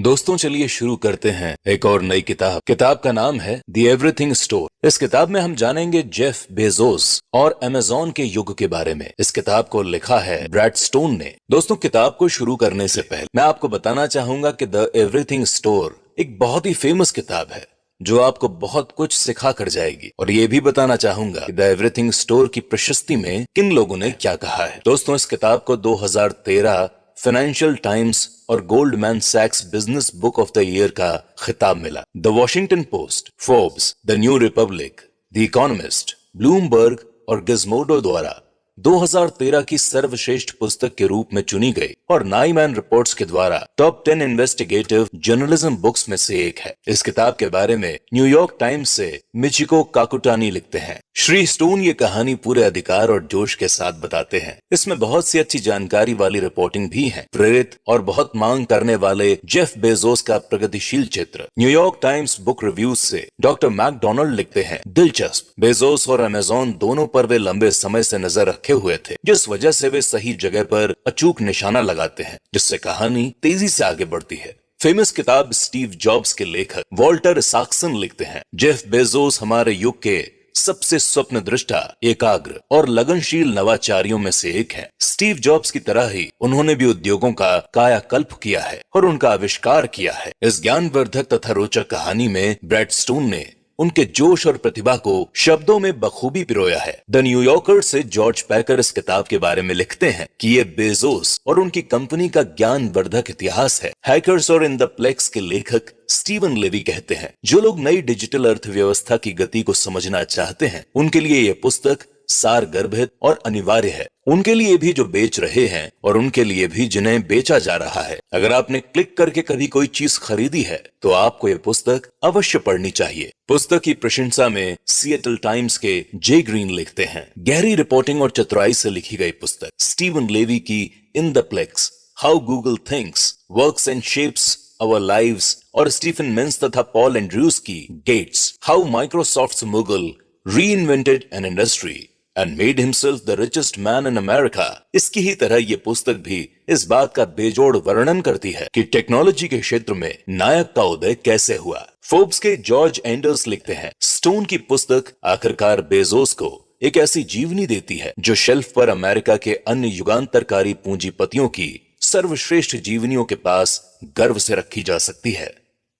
दोस्तों चलिए शुरू करते हैं एक और नई किताब का नाम है द एवरीथिंग स्टोर। इस किताब में हम जानेंगे जेफ बेजोस और अमेज़न के युग के बारे में। इस किताब को लिखा है ब्रैड स्टोन ने। दोस्तों किताब को शुरू करने से पहले मैं आपको बताना चाहूंगा कि द एवरीथिंग स्टोर एक बहुत ही फेमस किताब है जो आपको बहुत कुछ सिखा कर जाएगी। और ये भी बताना चाहूंगा कि द एवरीथिंग स्टोर की प्रशस्ति में किन लोगों ने क्या कहा है। दोस्तों इस किताब को 2013 फाइनेंशियल टाइम्स और गोल्डमैन सैक्स business book of the year का खिताब मिला। The Washington Post, Forbes, the New Republic, the Economist, Bloomberg और गिज़मोडो द्वारा 2013 की सर्वश्रेष्ठ पुस्तक के रूप में चुनी गई और नाइमैन रिपोर्ट्स के द्वारा टॉप 10 इन्वेस्टिगेटिव जर्नलिज्म बुक्स में से एक है। इस किताब के बारे में न्यूयॉर्क टाइम्स से मिचिको काकुटानी लिखते हैं, श्री स्टोन ये कहानी पूरे अधिकार और जोश के साथ बताते हैं। इसमें बहुत सी अच्छी जानकारी वाली रिपोर्टिंग भी है। प्रेरित और बहुत मांग करने वाले जेफ बेजोस का प्रगतिशील चित्र। न्यूयॉर्क टाइम्स बुक रिव्यूज से डॉक्टर मैकडोनाल्ड लिखते हैं, दिलचस्प, बेजोस और अमेज़न दोनों पर वे लंबे समय से नजर रखे हुए थे, जिस वजह से वे सही जगह पर अचूक निशाना लगाते हैं, जिससे कहानी तेजी से आगे बढ़ती है। फेमस किताब स्टीव जॉब्स के लेखक वॉल्टर साक्सन लिखते हैं, जेफ बेजोस हमारे युग के सबसे स्वप्न दृष्टा, एकाग्र और लगनशील नवाचारियों में से एक है। स्टीव जॉब्स की तरह ही उन्होंने भी उद्योगों का कायाकल्प किया है और उनका आविष्कार किया है। इस ज्ञानवर्धक तथा रोचक कहानी में ब्रैड स्टोन ने उनके जोश और प्रतिभा को शब्दों में बखूबी पिरोया है। द न्यूयॉर्कर से जॉर्ज पैकर इस किताब के बारे में लिखते हैं कि ये बेजोस और उनकी कंपनी का ज्ञानवर्धक इतिहास है। हैकर्स और इन द प्लेक्स के लेखक स्टीवन लेवी कहते हैं, जो लोग नई डिजिटल अर्थव्यवस्था की गति को समझना चाहते हैं उनके लिए यह पुस्तक सारगर्भित और अनिवार्य है। उनके लिए भी जो बेच रहे हैं और उनके लिए भी जिन्हें बेचा जा रहा है। अगर आपने क्लिक करके कभी कोई चीज खरीदी है तो आपको यह पुस्तक अवश्य पढ़नी चाहिए। पुस्तक की प्रशंसा में सिएटल टाइम्स के जे ग्रीन लिखते हैं, गहरी रिपोर्टिंग और चतुराई से लिखी गई पुस्तक। स्टीवन लेवी की in the Plex, how Google thinks, works and shapes our lives और स्टीफन मेंस तथा पॉल एंड्रयूज की Gates, how Microsoft mogul reinvented an industry and made himself the richest man in America। इसकी ही तरह ये पुस्तक भी इस बात का बेजोड़ वर्णन करती है कि टेक्नोलॉजी के क्षेत्र में नायक का उदय कैसे हुआ। फोर्ब्स के जॉर्ज एंडर्स लिखते हैं, स्टोन की पुस्तक आखिरकार बेजोस को एक ऐसी जीवनी देती है जो शेल्फ पर अमेरिका के अन्य युगांतरकारी पूंजीपतियों की सर्वश्रेष्ठ जीवनियों के पास गर्व से रखी जा सकती है।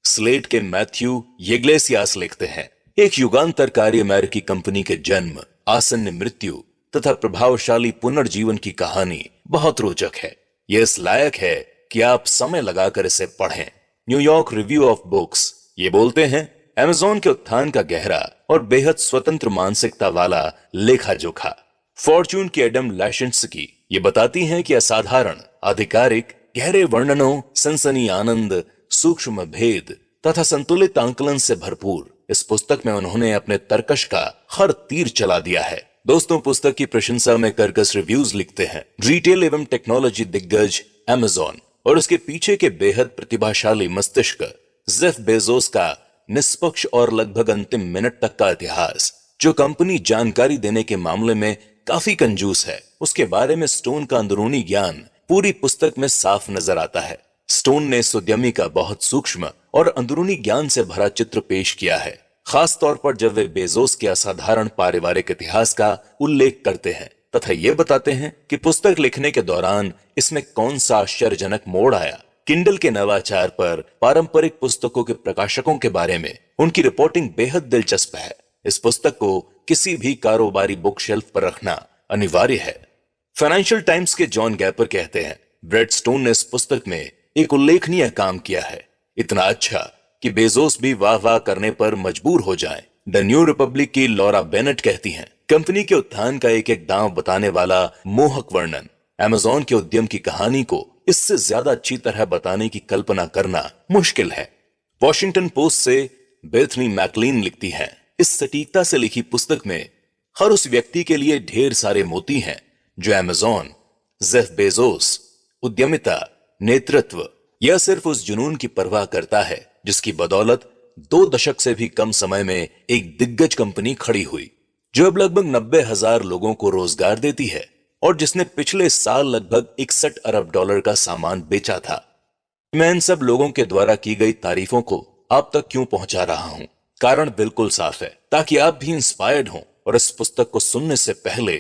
स्लेट के मैथ्यू येग्लेसियास लिखते हैं, एक युगांतरकारी अमेरिकी कंपनी के जन्म, आसन्न मृत्यु तथा प्रभावशाली पुनर्जीवन की कहानी बहुत रोचक है। यह इस लायक है कि आप समय लगाकर इसे पढ़ें। न्यूयॉर्क रिव्यू ऑफ बुक्स ये बोलते हैं, अमेज़न के उत्थान का गहरा और बेहद स्वतंत्र मानसिकता वाला लेखा जोखा। फॉर्च्यून की एडम लेशंस्की ये बताती हैं कि असाधारण, आधिकारिक, गहरे वर्णनों, सनसनी आनंद, सूक्ष्म भेद तथा संतुलित आंकलन से भरपूर इस पुस्तक में उन्होंने अपने तर्कश का हर तीर चला दिया है। दोस्तों पुस्तक की प्रशंसा में कर्कश रिव्यूज लिखते हैं, रिटेल एवं टेक्नोलॉजी दिग्गज अमेज़न और उसके पीछे के बेहद प्रतिभाशाली मस्तिष्क जेफ बेजोस का निष्पक्ष और लगभग अंतिम मिनट तक का इतिहास, जो कंपनी जानकारी देने के मामले में काफी कंजूस है, उसके बारे में स्टोन का अंदरूनी ज्ञान पूरी पुस्तक में साफ नजर आता है। स्टोन ने इस उद्यमी का बहुत सूक्ष्म और अंदरूनी ज्ञान से भरा चित्र पेश किया है, खास तौर पर जब वे बेजोस के असाधारण पारिवारिक इतिहास का उल्लेख करते हैं तथा ये बताते हैं कि पुस्तक लिखने के दौरान इसमें कौन सा आश्चर्यजनक मोड़ आया। किंडल के नवाचार पर पारंपरिक पुस्तकों के प्रकाशकों के बारे में उनकी रिपोर्टिंग बेहद दिलचस्प है। इस पुस्तक को किसी भी कारोबारी बुक शेल्फ पर रखना अनिवार्य है। फाइनेंशियल टाइम्स के जॉन गैपर कहते हैं, ब्रैड स्टोन ने इस पुस्तक में एक उल्लेखनीय काम किया है, इतना अच्छा कि बेजोस भी वाह वाह करने पर मजबूर हो जाएं। द न्यू रिपब्लिक की लॉरा बेनेट कहती हैं, कंपनी के उत्थान का एक एक दांव बताने वाला मोहक वर्णन। अमेज़न के उद्यम की कहानी को इससे ज्यादा अच्छी तरह बताने की कल्पना करना मुश्किल है। वॉशिंगटन पोस्ट से बेथनी मैकलीन लिखती हैं, इस सटीकता से लिखी पुस्तक में हर उस व्यक्ति के लिए ढेर सारे मोती हैं जो अमेज़न, जेफ बेजोस, उद्यमिता, नेतृत्व यह सिर्फ उस जुनून की परवाह करता है जिसकी बदौलत 2 दशक से भी कम समय में एक दिग्गज कंपनी खड़ी हुई, जो अब लगभग 90,000 लोगों को रोजगार देती है और जिसने पिछले साल लगभग $61 अरब का सामान बेचा था। मैं इन सब लोगों के द्वारा की गई तारीफों को आप तक क्यों पहुंचा रहा हूं? कारण बिल्कुल साफ है, ताकि आप भी इंस्पायर्ड हों और इस पुस्तक को सुनने से पहले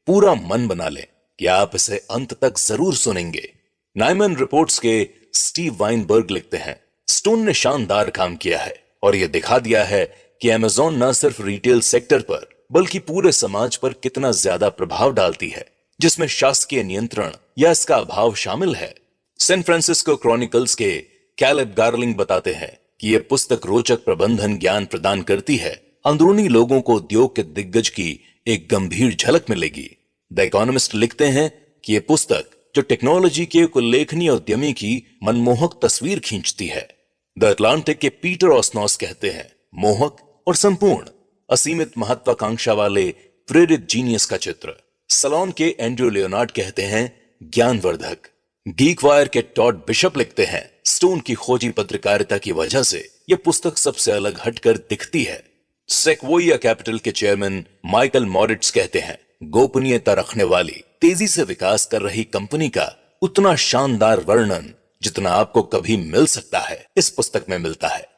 पूरा मन बना लें कि आप इसे अंत तक जरूर सुनेंगे। नाइमन रिपोर्ट्स के स्टीव वाइनबर्ग लिखते हैं, स्टोन ने शानदार काम किया है और यह दिखा दिया है कि अमेज़न न सिर्फ रिटेल सेक्टर पर बल्कि पूरे समाज पर कितना ज्यादा प्रभाव डालती है, जिसमें शासकीय नियंत्रण या इसका अभाव शामिल है। सैन फ्रांसिस्को क्रॉनिकल्स के कैलेब गार्लिंग बताते हैं कि यह पुस्तक रोचक प्रबंधन ज्ञान प्रदान करती है। अंदरूनी लोगों को उद्योग के दिग्गज की एक गंभीर झलक मिलेगी। द इकोनॉमिस्ट लिखते हैं कि यह पुस्तक जो टेक्नोलॉजी के एक उल्लेखनीय उद्यमी की मनमोहक तस्वीर खींचती है। द अटलांटिक के पीटर ओस्नॉस कहते हैं, मोहक और संपूर्ण, असीमित महत्वाकांक्षा वाले प्रेरित जीनियस का चित्र। सलोन के एंड्रयू लियोनार्ड कहते हैं, ज्ञानवर्धक। गीक वायर के टॉड बिशप लिखते हैं, स्टोन की खोजी पत्रकारिता की वजह से यह पुस्तक सबसे अलग हटकर दिखती है। सेक्वोइया कैपिटल के चेयरमैन माइकल मॉरिट्स कहते हैं, गोपनीयता रखने वाली तेजी से विकास कर रही कंपनी का उतना शानदार वर्णन जितना आपको कभी मिल सकता है इस पुस्तक में मिलता है।